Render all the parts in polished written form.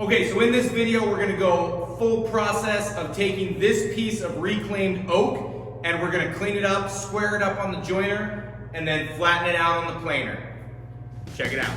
Okay, so in this video, we're gonna go full process of taking this piece of reclaimed oak and we're gonna clean it up, square it up on the joiner, and then flatten it out on the planer. Check it out.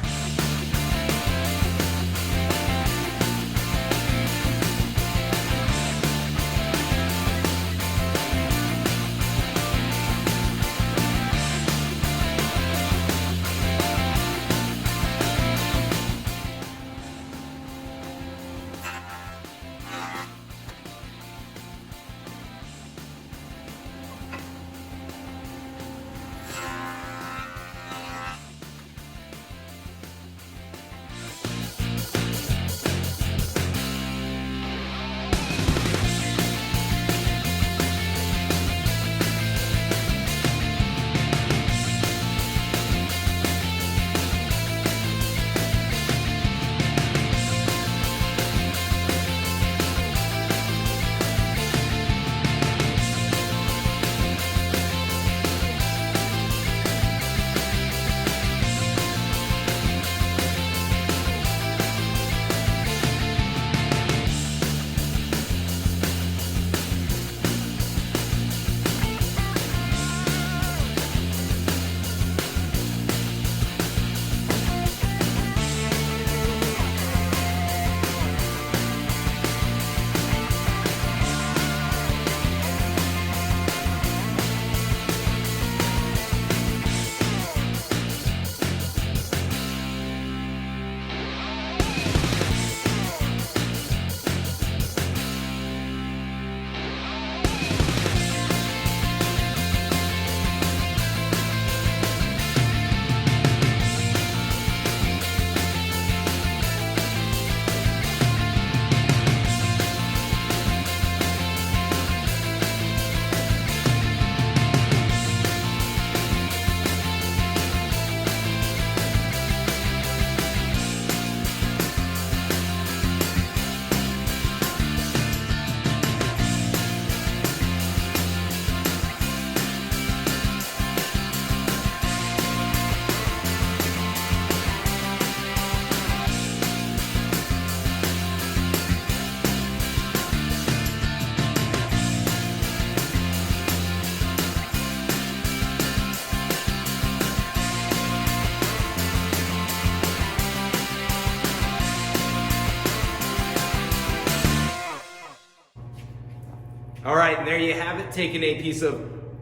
All right, and there you have it, taking a piece of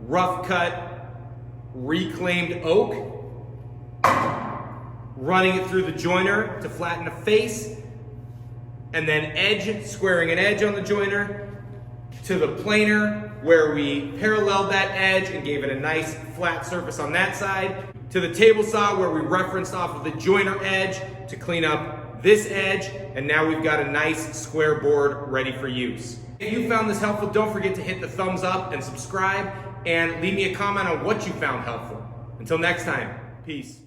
rough cut, reclaimed oak, running it through the joiner to flatten the face, and then squaring an edge on the joiner, to the planer where we paralleled that edge and gave it a nice flat surface on that side, to the table saw where we referenced off of the joiner edge to clean up this edge, and now we've got a nice square board ready for use. If you found this helpful, don't forget to hit the thumbs up and subscribe, and leave me a comment on what you found helpful. Until next time, peace.